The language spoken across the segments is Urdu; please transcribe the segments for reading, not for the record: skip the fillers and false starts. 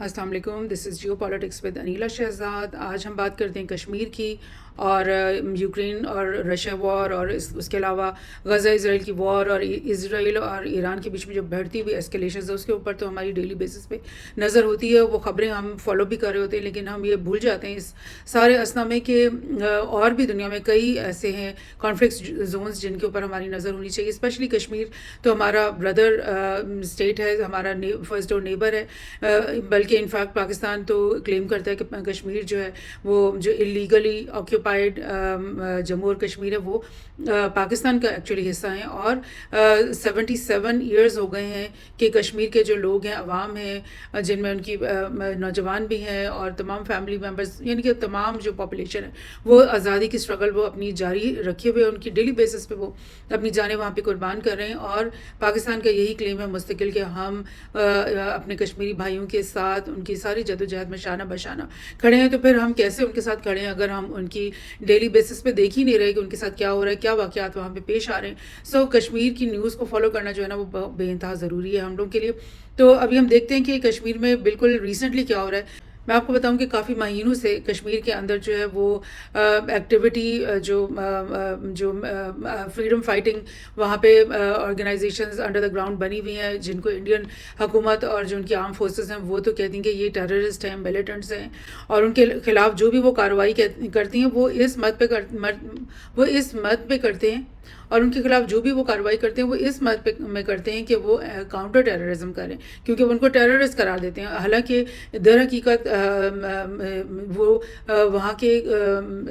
السلام علیکم، دس از جیو پالیٹکس ود انیلا شہزاد۔ آج ہم بات کرتے ہیں کشمیر کی اور یوکرین اور رشیا وار، اور اس کے علاوہ غزہ اسرائیل کی وار اور اسرائیل اور ایران کے بیچ میں جو بڑھتی ہوئی اسکیلیشنز ہے اس کے اوپر تو ہماری ڈیلی بیسس پہ نظر ہوتی ہے۔ وہ خبریں ہم فالو بھی کر رہے ہوتے ہیں، لیکن ہم یہ بھول جاتے ہیں اس سارے اثنا میں کہ اور بھی دنیا میں کئی ایسے ہیں کانفلکٹ زونز جن کے اوپر ہماری نظر ہونی چاہیے۔ اسپیشلی کشمیر تو ہمارا بردر اسٹیٹ ہے، ہمارا فرسٹ ڈور نیبر ہے، بلکہ انفیکٹ پاکستان تو کلیم کرتا ہے کہ کشمیر جو ہے وہ جو انلیگلی آکیوپائڈ جموں اور کشمیر ہے وہ پاکستان کا ایکچولی حصہ ہیں، اور 77 ایئرز ہو گئے ہیں کہ کشمیر کے جو لوگ ہیں، عوام ہیں، جن میں ان کی نوجوان بھی ہیں اور تمام فیملی ممبرز، یعنی کہ تمام جو پاپولیشن ہے وہ آزادی کی اسٹرگل وہ اپنی جاری رکھے ہوئے، ان کی ڈیلی بیسس پہ وہ اپنی جانیں وہاں پہ قربان کر رہے ہیں۔ اور پاکستان کا یہی کلیم ہے مستقل کہ ہم اپنے کشمیری بھائیوں کے ساتھ ان کی ساری جدوجہد میں شانہ بشانہ کھڑے ہیں۔ تو پھر ہم کیسے ان کے ساتھ کھڑے ہیں اگر ہم ان کی ڈیلی بیسس پہ دیکھ ہی نہیں رہے کہ ان کے ساتھ کیا ہو رہا ہے، کیا واقعات وہاں پہ پیش آ رہے ہیں۔ کشمیر کی نیوز کو فالو کرنا جو ہے نا وہ بے انتہا ضروری ہے ہم لوگ کے لیے۔ تو ابھی ہم دیکھتے ہیں کہ کشمیر میں بالکل ریسنٹلی کیا ہو رہا ہے۔ میں آپ کو بتاؤں کہ کافی مہینوں سے کشمیر کے اندر جو ہے وہ ایکٹیویٹی جو فریڈم فائٹنگ وہاں پہ آرگنائزیشنز انڈر دا گراؤنڈ بنی ہوئی ہیں، جن کو انڈین حکومت اور جو ان کی عام فورسز ہیں وہ تو کہتی ہیں کہ یہ ٹیررسٹ ہیں، ملیٹنٹس ہیں، اور ان کے خلاف جو بھی وہ کارروائی کرتی ہیں وہ اس مد پہ کرتے ہیں، اور ان کے خلاف جو بھی وہ کارروائی کرتے ہیں وہ اس مد میں کرتے ہیں کہ وہ کاؤنٹر ٹیررزم کریں، کیونکہ وہ ان کو ٹیررسٹ قرار دیتے ہیں۔ حالانکہ در حقیقت وہ وہاں کے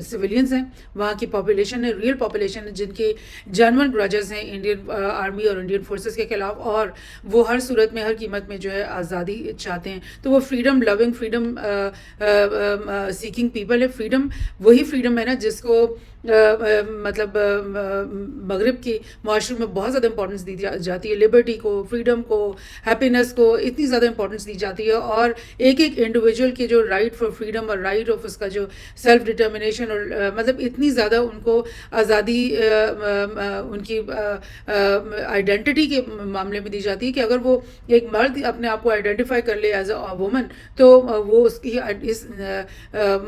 سویلینز ہیں، وہاں کی پاپولیشن ہے، ریئل پاپولیشن ہے، جن کے جینون گرجز ہیں انڈین آرمی اور انڈین فورسز کے خلاف، اور وہ ہر صورت میں ہر قیمت میں جو ہے آزادی چاہتے ہیں۔ تو وہ فریڈم لونگ، فریڈم سیکنگ پیپل ہے۔ فریڈم وہی فریڈم ہے نا جس کو مطلب مغرب کی معاشرے میں بہت زیادہ امپورٹنس دی جاتی ہے، لبرٹی کو، فریڈم کو، ہیپینس کو اتنی زیادہ امپورٹنس دی جاتی ہے، اور ایک انڈیویجول کی جو رائٹ فار فریڈم اور رائٹ آف اس کا جو سیلف ڈٹرمنیشن، اور مطلب اتنی زیادہ ان کو آزادی ان کی آئیڈینٹی کے معاملے میں دی جاتی ہے کہ اگر وہ ایک مرد اپنے آپ کو آئیڈینٹیفائی کر لے ایز اے وومن تو وہ اس کی اس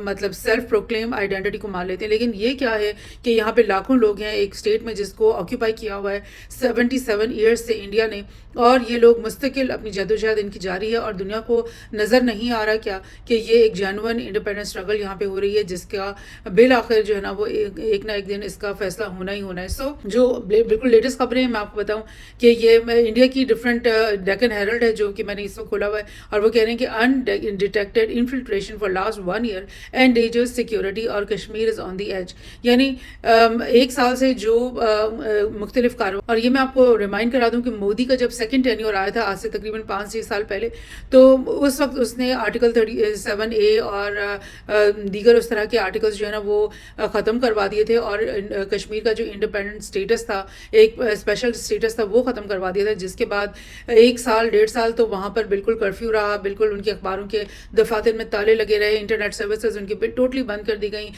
مطلب سیلف پروکلیم آئیڈینٹی کو مان لیتے ہیں۔ لیکن یہ کیا ہے کہ یہاں پہ لاکھوں لوگ ہیں ایک اسٹیٹ میں جس کو آکیوپائی کیا ہوا ہے 77 ایئرس سے انڈیا نے، اور یہ لوگ مستقل اپنی جدوجہد ان کی جاری ہے، اور دنیا کو نظر نہیں آ رہا کیا کہ یہ ایک جینون انڈیپینڈنٹ اسٹرگل یہاں پہ ہو رہی ہے، جس کا بالآخر جو ہے نا وہ ایک نہ ایک دن اس کا فیصلہ ہونا ہی ہونا ہے۔ جو بالکل لیٹسٹ خبریں ہیں میں آپ کو بتاؤں کہ یہ انڈیا کی ڈفرینٹ ڈیکن ہیرلڈ ہے جو کہ میں نے اس وقت کھولا ہوا ہے، اور وہ کہہ رہے ہیں کہ undetected infiltration for last 1 year endangers security اور کشمیر از آن دی ایج، یعنی ایک سال سے جو مختلف کارروائی۔ اور یہ میں آپ کو ریمائنڈ کرا دوں کہ مودی کا جب سیکنڈ ٹینیور آیا تھا آج سے تقریباً 5-6 سال پہلے، تو اس وقت اس نے آرٹیکل 37A اور دیگر اس طرح کے آرٹیکلز جو ہے نا وہ ختم کروا دیے تھے، اور کشمیر کا جو انڈیپینڈنٹ اسٹیٹس تھا، ایک اسپیشل اسٹیٹس تھا، وہ ختم کروا دیا تھا، جس کے بعد 1-1.5 سال تو وہاں پر بالکل کرفیو رہا، بالکل ان کے اخباروں کے دفاتر میں تالے لگے رہے، انٹرنیٹ سروسز ان کی ٹوٹلی بند کر دی گئیں،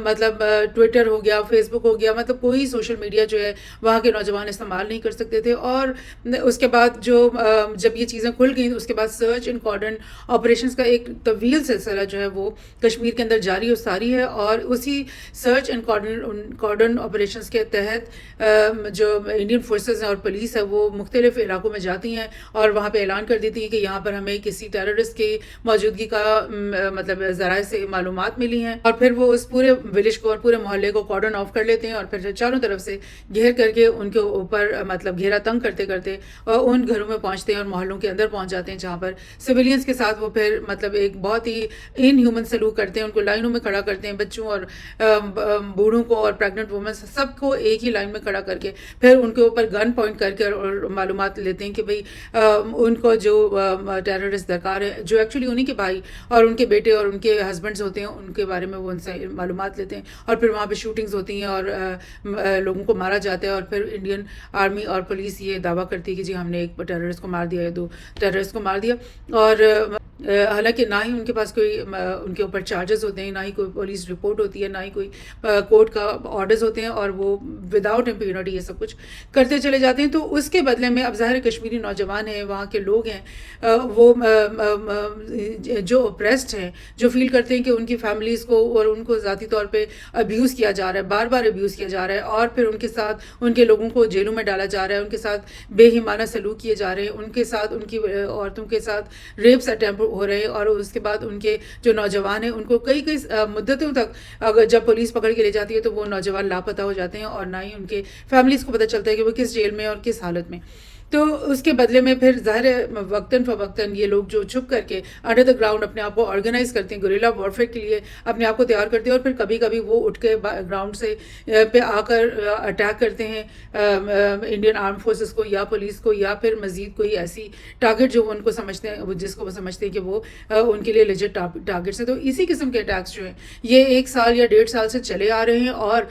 مطلب ٹویٹر ہو گیا، فیس بک ہو گیا، مطلب کوئی سوشل میڈیا جو ہے وہاں کے نوجوان استعمال نہیں کر سکتے تھے۔ اور اس کے بعد جب یہ چیزیں کھل گئیں اس کے بعد سرچ اینڈ کارڈن آپریشنز کا ایک طویل سلسلہ جو ہے وہ کشمیر کے اندر جاری و ساری ہے، اور اسی سرچ اینڈ کارڈن آپریشنز کے تحت جو انڈین فورسز ہیں اور پولیس ہے وہ مختلف علاقوں میں جاتی ہیں اور وہاں پہ اعلان کر دیتی ہیں کہ یہاں پر ہمیں کسی ٹیررسٹ کی موجودگی کا مطلب ذرائع سے معلومات ملی ہیں، اور پھر وہ اس پورے ولیج کو اور پورے محلے کو کارڈن آف کر لیتے ہیں، اور پھر چاروں طرف سے گھیر کر کے ان کے اوپر مطلب گھیرا تنگ کرتے کرتے ان گھروں میں پہنچتے ہیں اور محلوں کے اندر پہنچ جاتے ہیں، جہاں پر سویلینز کے ساتھ وہ پھر مطلب ایک بہت ہی ان ہیومن سلوک کرتے ہیں، ان کو لائنوں میں کھڑا کرتے ہیں، بچوں اور بوڑھوں کو اور پریگننٹ وومن سب کو ایک ہی لائن میں کھڑا کر کے پھر ان کے اوپر گن پوائنٹ کر کے اور معلومات لیتے ہیں کہ بھئی ان کو جو ٹیررسٹ درکار ہے، جو ایکچولی انہی کے بھائی اور ان کے بیٹے اور ان کے ہسبینڈز ہوتے ہیں، ان کے بارے میں وہ ان سے معلومات لیتے ہیں، اور پھر وہاں پہ شوٹنگز ہوتی ہیں اور لوگوں کو مارا جاتا ہے، اور پھر انڈین آرمی اور پولیس یہ دعویٰ کرتی ہے کہ جی ہم نے ایک ٹیررسٹ کو مار دیا یا 2 ٹیررسٹ کو مار دیا۔ اور حالانکہ نہ ہی ان کے پاس کوئی ان کے اوپر چارجز ہوتے ہیں، نہ ہی کوئی پولیس رپورٹ ہوتی ہے، نہ ہی کوئی کورٹ کا آرڈرز ہوتے ہیں، اور وہ وداؤٹ امپیونٹی یہ سب کچھ کرتے چلے جاتے ہیں. تو اس کے بدلے میں اب ظاہر کشمیری نوجوان ہیں، وہاں کے لوگ ہیں، وہ جو اپریسڈ ہیں، جو فیل کرتے ہیں کہ ان کی فیملیز کو اور ان کو ذاتی طور پہ ابیوز کیا جا رہا ہے، بار بار ابیوز کیا جا رہا ہے، اور پھر ان کے ساتھ ان کے لوگوں کو جیلوں میں ڈالا جا رہا ہے، ان کے ساتھ بے ایمانہ سلوک کیے جا رہے ہیں، ان کے ساتھ ان کی عورتوں کے ساتھ ریپس اٹیمپٹ ہو رہے ہیں، اور اس کے بعد ان کے جو نوجوان ہیں ان کو کئی مدتوں تک اگر جب پولیس پکڑ کے لے جاتی ہے تو وہ نوجوان لاپتہ ہو جاتے ہیں، اور نہ ہی ان کے فیملیز کو پتہ چلتا ہے کہ وہ کس جیل میں اور کس حالت میں. تو اس کے بدلے میں پھر ظاہر ہے وقتاً فوقتاً یہ لوگ جو چھپ کر کے انڈر دا گراؤنڈ اپنے آپ کو آرگنائز کرتے ہیں، گوریلا وارفیئر کے لیے اپنے آپ کو تیار کرتے ہیں، اور پھر کبھی کبھی وہ اٹھ کے گراؤنڈ سے پہ آ کر اٹیک کرتے ہیں انڈین آرم فورسز کو یا پولیس کو، یا پھر مزید کوئی ایسی ٹارگیٹ جو ان کو سمجھتے ہیں، جس کو وہ سمجھتے ہیں کہ وہ ان کے لیے لیجٹ ٹارگیٹس ہیں. تو اسی قسم کے اٹیکس جو ہیں یہ 1 سال یا 1.5 سال سے چلے آ رہے ہیں، اور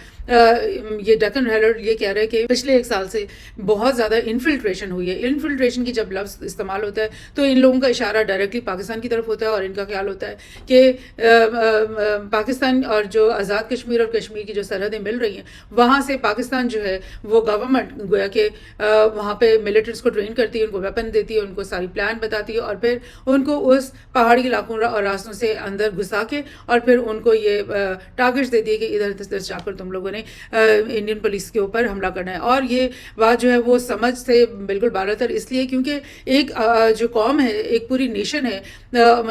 یہ ڈکن ہیرلڈ یہ کہہ رہے ہیں کہ پچھلے 1 سال سے بہت زیادہ انفلٹریشن ہوئی ہے. انفلٹریشن کی جب لفظ استعمال ہوتا ہے تو ان لوگوں کا اشارہ ڈائریکٹلی پاکستان کی طرف ہوتا ہے، اور ان کا خیال ہوتا ہے کہ پاکستان اور جو آزاد کشمیر اور کشمیر کی جو سرحدیں مل رہی ہیں وہاں سے پاکستان جو ہے وہ گورنمنٹ گویا کہ وہاں پہ ملٹریز کو ٹرین کرتی ہے، ان کو ویپن دیتی ہے، ان کو ساری پلان بتاتی ہے، اور پھر ان کو اس پہاڑی علاقوں اور راستوں سے اندر گھسا کے اور پھر ان کو یہ ٹارگیٹس دیتی ہے کہ ادھر جا کر تم لوگوں نے انڈین پولیس کے اوپر حملہ کرنا ہے. اور یہ بات جو ہے وہ سمجھ سے بالکل بالاتر اس لیے کیونکہ ایک جو قوم ہے، ایک پوری نیشن ہے،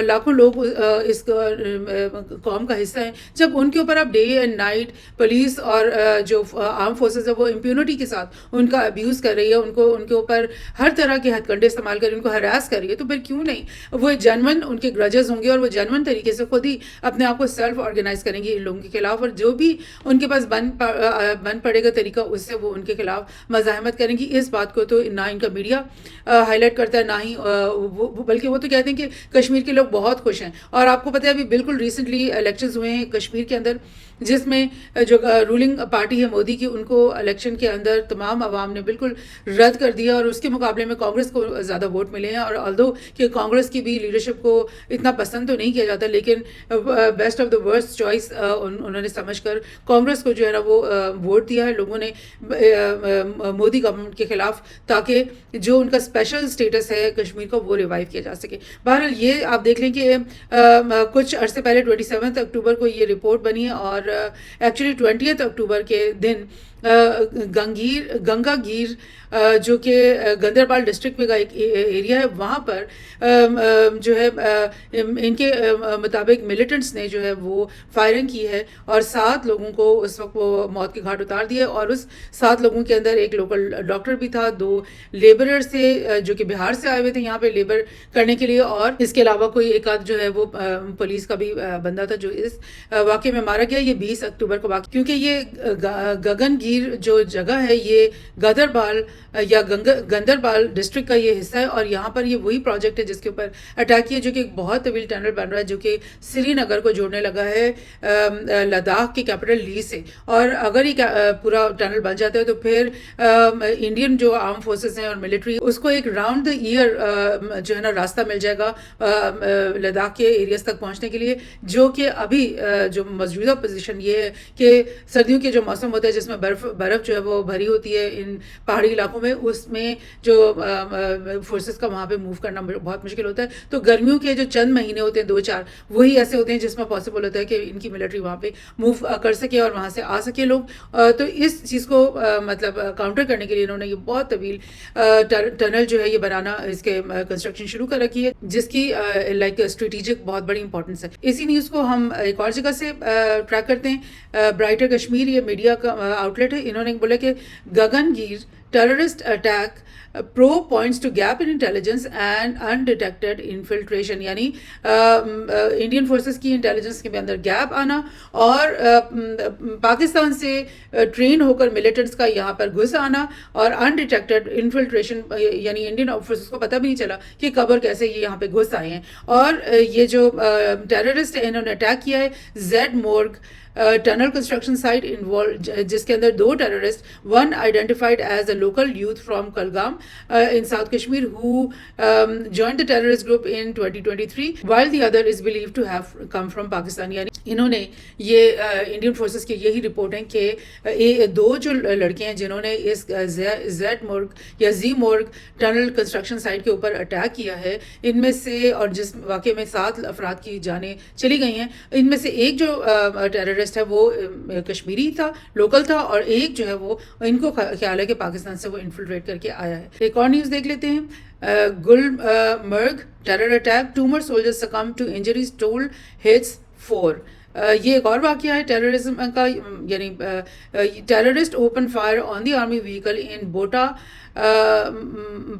لاکھوں لوگ اس قوم کا حصہ ہیں، جب ان کے اوپر اب ڈے اینڈ نائٹ پولیس اور جو آرم فورسز ہے وہ امپیونٹی کے ساتھ ان کا ابیوز کر رہی ہے، ان کے اوپر ہر طرح کے ہتھ کنڈے استعمال کر ان کو ہراس کر رہی ہے، تو پھر کیوں نہیں وہ جنون ان کے گرجز ہوں گے، اور وہ جنون طریقے سے خود ہی اپنے آپ کو سیلف آرگنائز کریں گے ان لوگوں کے خلاف، اور جو بھی ان کے پاس بن پڑے گا طریقہ اس سے وہ ان کے خلاف مزاحمت کریں گی. اس بات کو تو نہ ان کا میڈیا ہائی لائٹ کرتا ہے، نہ ہی بلکہ وہ تو کہتے ہیں کہ کشمیر کے لوگ بہت خوش ہیں. اور آپ کو پتہ ہے ابھی بالکل ریسنٹلی الیکشنز ہوئے ہیں کشمیر کے اندر، جس میں جو رولنگ پارٹی ہے مودی کی، ان کو الیکشن کے اندر تمام عوام نے بالکل رد کر دیا، اور اس کے مقابلے میں کانگریس کو زیادہ ووٹ ملے ہیں. اور آلدو کہ کانگریس کی بھی لیڈرشپ کو اتنا پسند تو نہیں کیا جاتا، لیکن best of the worst choice انہوں نے سمجھ کر کانگریس کو جو ہے نا وہ ووٹ دیا ہے لوگوں نے مودی گورنمنٹ کے خلاف، تاکہ جو ان کا اسپیشل اسٹیٹس ہے کشمیر کا وہ ریوائیو کیا جا سکے. بہرحال یہ آپ دیکھ لیں کہ کچھ عرصے پہلے 27 اکتوبر کو یہ رپورٹ بنی ہے، اور ایکچولی 20 اکتوبر کے دن گنگا گیر جو کہ گندربال ڈسٹرکٹ میں کا ایک ایریا ہے، وہاں پر جو ہے ان کے مطابق ملیٹنٹس نے جو ہے وہ فائرنگ کی ہے، اور 7 لوگوں کو اس وقت وہ موت کے گھاٹ اتار دیا. اور اس 7 لوگوں کے اندر ایک لوکل ڈاکٹر بھی تھا، 2 لیبررز تھے جو کہ بہار سے آئے ہوئے تھے یہاں پہ لیبر کرنے کے لیے، اور اس کے علاوہ کوئی ایک آدھ جو ہے وہ پولیس کا بھی بندہ تھا جو اس واقعے میں مارا گیا. یہ 20 اکتوبر کو واقع، کیونکہ یہ گگن گیر جو جگہ ہے یہ گدربال یا گندربال ڈسٹرکٹ کا یہ حصہ ہے، اور یہاں پر یہ وہی پروجیکٹ ہے جس کے اوپر اٹیک کیا، جو کہ ایک بہت طویل ٹنل بن رہا ہے جو کہ سری نگر کو جوڑنے لگا ہے لداخ کی کیپٹل لی سے. اور اگر یہ پورا ٹنل بن جاتا ہے تو پھر انڈین جو آرم فورسز ہیں اور ملٹری اس کو ایک راؤنڈ دا ایئر جو ہے نا راستہ مل جائے گا لداخ کے ایریاز تک پہنچنے کے لیے، جو کہ ابھی جو موجودہ پوزیشن یہ ہے کہ سردیوں کے جو موسم ہوتا ہے جس میں برف جو ہے وہ بھری ہوتی ہے ان پہاڑی علاقوں میں، اس میں جو فورسز کا وہاں پہ موو کرنا بہت مشکل ہوتا ہے. تو گرمیوں کے جو چند مہینے ہوتے ہیں 2-4 وہی ایسے ہوتے ہیں جس میں پاسبل ہوتا ہے کہ ان کی ملٹری وہاں پہ موو کر سکے اور وہاں سے آ سکے لوگ. تو اس چیز کو مطلب کاؤنٹر کرنے کے لیے انہوں نے یہ بہت طویل ٹنل جو ہے یہ بنانا، اس کے کنسٹرکشن شروع کر رکھی ہے، جس کی لائک اسٹریٹجک بہت بڑی امپورٹنس ہے. اسی نیوز کو ہم ایک اور جگہ سے ٹریک کرتے ہیں. برائٹر کشمیر یہ میڈیا کا آؤٹ لیٹ ہے، انہوں نے بولا کہ Gagangir terrorist attack pro points to gap in intelligence and undetected infiltration, یعنی انڈین فورسز کی انٹیلیجنس کے اندر گیپ آنا اور پاکستان سے ٹرین ہو کر ملیٹنٹس کا یہاں پر گھس آنا اور انڈیٹیکٹڈ انفلٹریشن، یعنی انڈین فورسز کو پتہ بھی نہیں چلا کہ کب اور کیسے یہ یہاں پہ گھس آئے ہیں. اور یہ جو ٹیررسٹ ہے انہوں نے اٹیک کیا ہے Z Morh tunnel construction site involved, جس کے اندر 2 terrorist, one identified as a local youth from Kulgam in South Kashmir who joined the terrorist group in 2023, while the other is believed to have come from Pakistan. یعنی انہوں نے یہ انڈین فورسز کی یہی رپورٹ ہے کہ دو جو لڑکے ہیں جنہوں نے اس زیڈ مورگ یا زی مورگ ٹنل کنسٹرکشن سائٹ کے اوپر اٹیک کیا ہے، ان میں سے، اور جس واقعے میں 7 افراد کی جانیں چلی گئی ہیں، ان میں سے ایک جو ٹیررسٹ ہے وہ کشمیری تھا، لوکل تھا، اور ایک جو ہے وہ ان کو خیال ہے کہ پاکستان سے وہ انفلٹریٹ کر کے آیا ہے. ایک اور نیوز دیکھ لیتے ہیں. Gulmarg terror attack, 2 more soldiers succumbed to injuries, toll hits 4. یہ ایک اور واقعہ ہے ٹیررزم کا، یعنی terrorist open fire on the army vehicle in Bota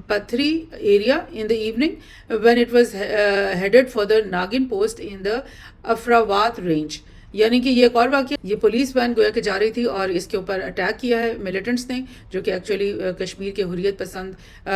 Pathri area in the evening when it was headed for the Nagin post in the Afrawat range. یعنی کہ یہ ایک اور واقعہ، یہ پولیس وین گویا کہ جا رہی تھی اور اس کے اوپر اٹیک کیا ہے ملیٹنٹس نے، جو کہ ایکچولی کشمیر کے حریت پسند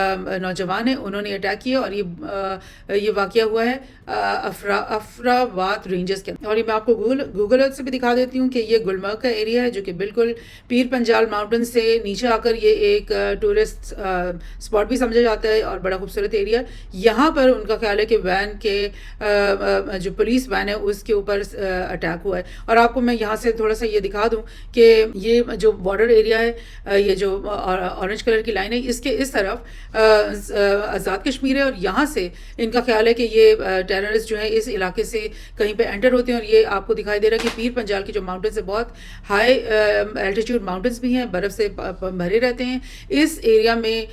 نوجوان ہیں، انہوں نے اٹیک کیا، اور یہ واقعہ ہوا ہے افراوات رینجز کے اندر. اور یہ میں آپ کو گوگل ارتھ سے بھی دکھا دیتی ہوں کہ یہ گلمرگ کا ایریا ہے، جو کہ بالکل پیر پنجال ماؤنٹن سے نیچے آ کر یہ ایک ٹورسٹ اسپاٹ بھی سمجھا جاتا ہے اور بڑا خوبصورت ایریا. یہاں پر ان کا خیال ہے کہ وین کے جو پولیس وین ہے اس کے اوپر اٹیک ہوا ہے. اور آپ کو میں یہاں سے تھوڑا سا یہ دکھا دوں کہ یہ جو بارڈر ایریا ہے، یہ جو اورنج کلر کی لائن ہے، اس کے اس طرف آزاد کشمیر ہے، اور یہاں سے ان کا خیال ہے کہ یہ ٹیررسٹ جو ہیں اس علاقے سے کہیں پہ انٹر ہوتے ہیں. اور یہ آپ کو دکھائی دے رہا ہے کہ پیر پنجال کے جو ماؤنٹنس ہیں بہت ہائی الٹیٹیوڈ ماؤنٹنس بھی ہیں، برف سے بھرے رہتے ہیں. اس ایریا میں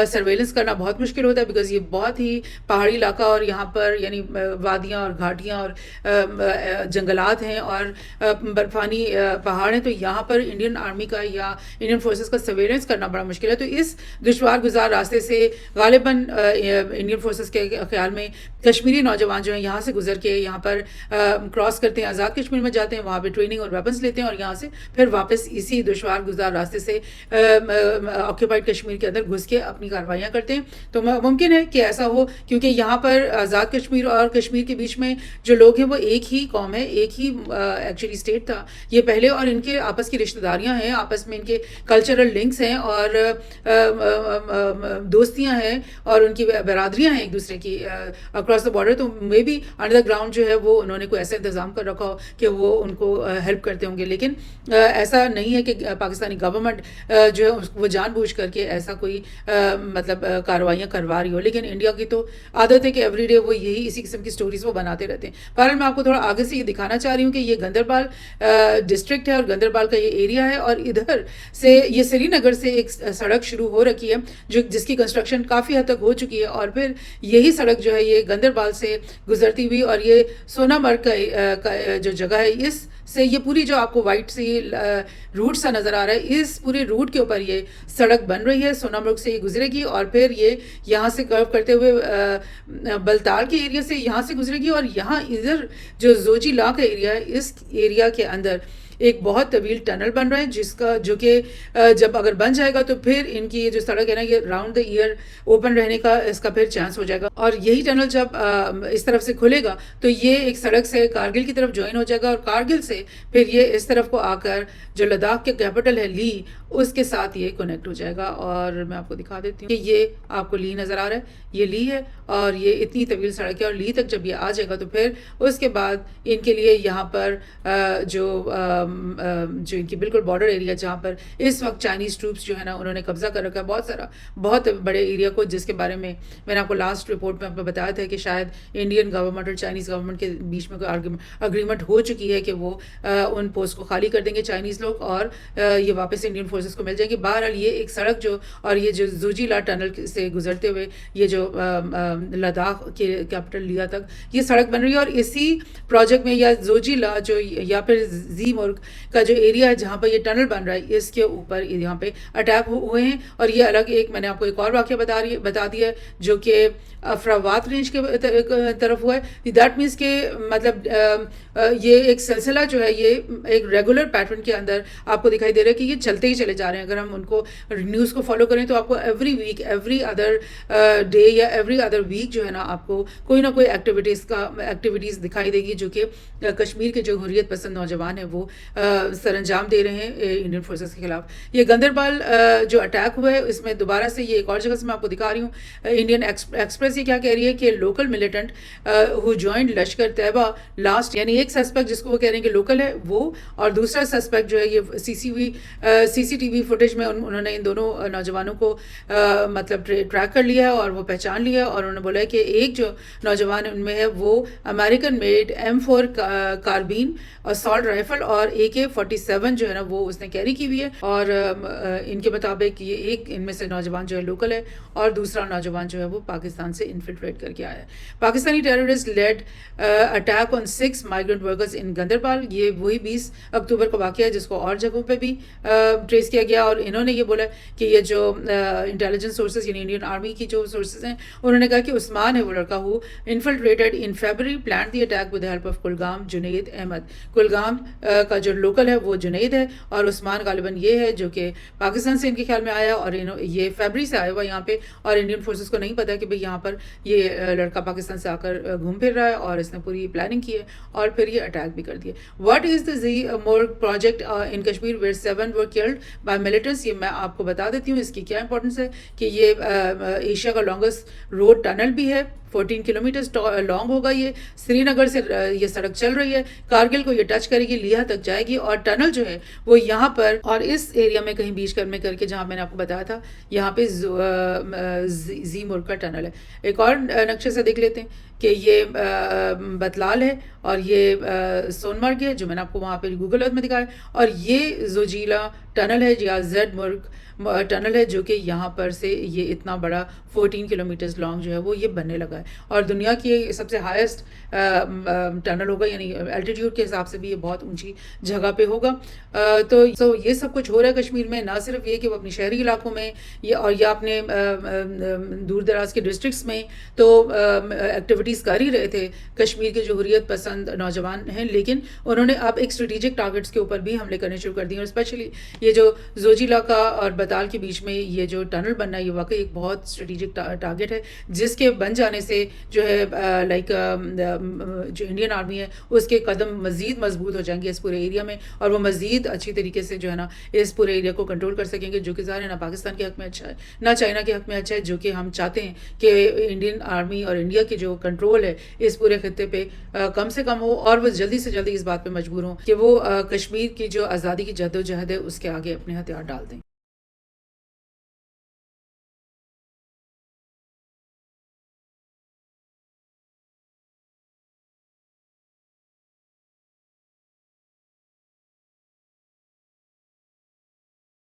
سرویلنس کرنا بہت مشکل ہوتا ہے، بیکاز یہ بہت ہی پہاڑی علاقہ، اور یہاں پر یعنی وادیاں اور گھاٹیاں اور جنگلات ہیں اور برفانی پہاڑ ہیں، تو یہاں پر انڈین آرمی کا یا انڈین فورسز کا سرویلنس کرنا بڑا مشکل ہے. تو اس دشوار گزار راستے سے غالباً انڈین فورسز کے خیال میں کشمیری نوجوان جو ہیں یہاں سے گزر کے یہاں پر کراس کرتے ہیں، آزاد کشمیر میں جاتے ہیں، وہاں پہ ٹریننگ اور ویپنس لیتے ہیں، اور یہاں سے پھر واپس اسی دشوار گزار راستے سے آکوپائڈ کشمیر کے اندر گھس کے اپنی کارروائیاں کرتے ہیں. تو ممکن ہے کہ ایسا ہو، کیونکہ یہاں پر آزاد کشمیر اور کشمیر کے بیچ میں جو لوگ ہیں وہ ایک ہی قوم ہے، ایک ہی ایکچولی اسٹیٹ تھا یہ پہلے، اور ان کے آپس کی رشتہ داریاں ہیں، آپس میں ان کے کلچرل لنکس ہیں اور دوستیاں ہیں، اور ان کی برادریاں ہیں ایک دوسرے کی اکراس دا بارڈر. تو may be under the ground جو ہے وہ انہوں نے کوئی ایسا انتظام کر رکھا ہو کہ وہ ان کو ہیلپ کرتے ہوں گے. لیکن ایسا نہیں ہے کہ پاکستانی گورنمنٹ جو ہے وہ جان بوجھ کر کے ایسا کوئی مطلب کارروائیاں کروا رہی ہو. لیکن انڈیا کی تو عادت ہے کہ ایوری ڈے وہ یہی اسی قسم کی سٹوریز وہ بناتے رہتے ہیں. بہرحال میں آپ کو تھوڑا آگے سے یہ دکھانا چاہ رہی ہوں کہ یہ گندربال ڈسٹرکٹ ہے اور گندربال کا یہ ایریا ہے، اور ادھر سے یہ سری نگر سے ایک سڑک شروع ہو رکھی ہے جس کی کنسٹرکشن کافی حد تک ہو چکی ہے، اور پھر یہی سڑک جو ہے یہ گندربال سے گزرتی ہوئی، اور یہ سونا مرگ کا جو جگہ ہے اس سے یہ پوری جو آپ کو وائٹ سے روٹ سا نظر آ رہا ہے، اس پورے روٹ کے اوپر یہ سڑک بن رہی ہے. سونا مرگ سے یہ گزرے گی اور پھر یہ یہاں سے کرو کرتے ہوئے بلتال کے ایریا سے یہاں سے گزرے گی، اور یہاں ادھر جو زوجی لا کا ایریا ہے اس ایریا کے اندر ایک بہت طویل ٹنل بن رہا ہے، جس کا جو کہ جب اگر بن جائے گا تو پھر ان کی یہ جو سڑک ہے نا یہ راؤنڈ دا ایئر اوپن رہنے کا اس کا پھر چانس ہو جائے گا. اور یہی ٹنل جب اس طرف سے کھلے گا تو یہ ایک سڑک سے کارگل کی طرف جوائن ہو جائے گا، اور کارگل سے پھر یہ اس طرف کو آ کر جو لداخ کے کیپٹل ہے لی اس کے ساتھ یہ کنیکٹ ہو جائے گا. اور میں آپ کو دکھا دیتی ہوں کہ یہ آپ کو لی نظر آ رہا ہے، یہ لی ہے، اور یہ اتنی طویل سڑک ہے، اور لی تک جب یہ آ جائے گا تو پھر اس کے بعد ان کے لیے یہاں پر جو ان کی بالکل بارڈر ایریا جہاں پر اس وقت چائنیز ٹروپس جو ہے نا انہوں نے قبضہ کر رکھا ہے بہت سارا، بہت بڑے ایریا کو، جس کے بارے میں میں نے آپ کو لاسٹ رپورٹ میں آپ کو بتایا تھا کہ شاید انڈین گورنمنٹ اور چائنیز گورنمنٹ کے بیچ میں کوئی اگریمنٹ ہو چکی ہے کہ وہ ان پوسٹ کو خالی کر دیں گے چائنیز لوگ، اور یہ واپس انڈین فورسز کو مل جائے گی. بہرحال یہ ایک سڑک جو اور یہ جو زوجی لا ٹنل سے گزرتے ہوئے یہ جو لداخ کے کیپٹل لیا تک یہ سڑک بن رہی ہے، اور اسی پروجیکٹ میں یا زوجی لا جو یا پھر زی مورگ کا جو ایریا ہے جہاں پر یہ ٹنل بن رہا ہے اس کے اوپر یہاں پہ اٹیک ہوئے ہیں. اور یہ الگ ایک میں نے آپ کو ایک اور واقعہ بتا دیا ہے جو کہ افراوات رینج کے طرف ہوا ہے. دیٹ مینس کہ مطلب یہ ایک سلسلہ جو ہے یہ ایک ریگولر پیٹرن کے اندر آپ کو دکھائی دے رہا ہے کہ یہ چلتے ہی چلے جا رہے ہیں. اگر ہم ان کو نیوز کو فالو کریں تو آپ کو every week every other day یا ایوری ادر ویک جو ہے نا آپ کو کوئی نہ کوئی ایکٹیویٹیز دکھائی دے گی جو کہ کشمیر کے جو حریت پسند نوجوان ہیں وہ سر انجام دے رہے ہیں انڈین فورسز کے خلاف. یہ گندربال جو اٹیک ہوا ہے اس میں دوبارہ سے یہ ایک اور جگہ سے میں آپ کو دکھا رہی ہوں. انڈین ایکسپریس یہ کیا کہہ رہی ہے کہ لوکل ملیٹنٹ ہو جوائنڈ لشکر طیبہ لاسٹ, یعنی ایک سسپیکٹ جس کو وہ کہہ رہے ہیں کہ لوکل ہے وہ, اور دوسرا سسپیکٹ جو ہے یہ سی سی ٹی وی فوٹیج میں انہوں نے ان دونوں نوجوانوں کو مطلب ٹریک کر لیا ہے اور وہ پہچان لیا ہے, اور انہوں نے بولا ہے کہ ایک جو نوجوان ان میں ہے وہ American made M4 carbine assault rifle اور AK-47 جو ہے نا وہ اس نے کیری کی ہوئی ہے, اور ان کے مطابق یہ ایک ان میں سے نوجوان جو ہے لوکل ہے اور دوسرا نوجوان جو ہے وہ پاکستان سے انفلٹریٹ کر کے آیا ہے. Pakistani terrorist led attack on 6 migrant workers in Ganderbal, یہ وہی 20 اکتوبر کا واقعہ ہے جس کو اور جگہوں پہ بھی ٹریس کیا گیا, اور انہوں نے یہ بولا کہ یہ جو انٹیلیجنس سورسز یعنی انڈین آرمی کی جو سورسز ہیں انہوں نے کہا کہ عثمان ہے وہ لڑکا who infiltrated in February planned the attack with help of Kulgam Junaid Ahmad. Kulgam کا جو لوکل ہے وہ جنید ہے اور عثمان غالباً یہ ہے جو کہ پاکستان سے ان کے خیال میں آیا, اور یہ فیبرری سے آیا ہوا یہاں پہ, اور انڈین فورسز کو نہیں پتا کہ بھئی یہاں پر یہ لڑکا پاکستان سے آ کر گھوم پھر رہا ہے, اور اس نے پوری پلاننگ کی ہے اور پھر یہ اٹیک بھی کر دیا. What is the Zee more project in Kashmir where 7 were killed by militants, یہ میں آپ کو بتا دیتی ہوں اس کی کیا امپورٹنس ہے کہ یہ ایشیا کا لانگسٹ روڈ ٹنل بھی ہے, 14 کلومیٹرز لانگ ہوگا یہ. سری نگر سے یہ سڑک چل رہی ہے, کارگل کو یہ ٹچ کرے گی, لیہ تک جائے گی, اور ٹنل جو ہے وہ یہاں پر اور اس ایریا میں کہیں بیچ میں کر کے جہاں میں نے آپ کو بتایا تھا یہاں پہ زی ملک کا ٹنل ہے. ایک اور نقشے سے دیکھ لیتے ہیں کہ یہ بتلال ہے اور یہ سونمرگ ہے جو میں نے آپ کو وہاں پہ گوگل ارتھ میں دکھایا, اور یہ زوجیلا ٹنل ہے یا زیڈ مرگ ٹنل ہے جو کہ یہاں پر سے یہ اتنا بڑا 14 کلومیٹرز لانگ جو ہے وہ یہ بننے لگا ہے, اور دنیا کی سب سے ہائیسٹ ٹنل ہوگا, یعنی الٹیٹیوڈ کے حساب سے بھی یہ بہت اونچی جگہ پہ ہوگا. تو یہ سب کچھ ہو رہا ہے کشمیر میں, نہ صرف یہ کہ وہ اپنی شہری علاقوں میں اور یا اپنے دور دراز کے ڈسٹرکٹس میں تو ایکٹیویٹیز کر ہی رہے تھے کشمیر کے جو حریت پسند نوجوان ہیں, لیکن انہوں نے اب ایک اسٹریٹجک ٹارگٹس کے اوپر بھی حملے کرنے شروع کر دیے, اور اسپیشلی یہ جو زوجیلا کا اور بتال کے بیچ میں یہ جو ٹنل بننا ہے یہ واقعی ایک بہت اسٹریٹجک ٹارگٹ ہے, جس کے بن جانے سے جو ہے لائک جو انڈین آرمی ہے اس کے قدم مزید مضبوط ہو جائیں گے اس پورے ایریا میں, اور وہ مزید اچھی طریقے سے جو ہے نا اس پورے ایریا کو کنٹرول کر سکیں گے, جو کہ ظاہر ہے نہ پاکستان کے حق میں اچھا ہے نہ چائنا کے حق میں اچھا ہے, جو کہ ہم چاہتے ہیں کہ انڈین آرمی اور انڈیا کے جو کنٹرول ہے اس پورے خطے پہ کم سے کم ہو, اور وہ جلدی سے جلدی اس بات پہ مجبور ہوں کہ وہ کشمیر کی جو آزادی کی جدوجہد ہے اس کے آگے اپنے ہتھیار ڈال دیں.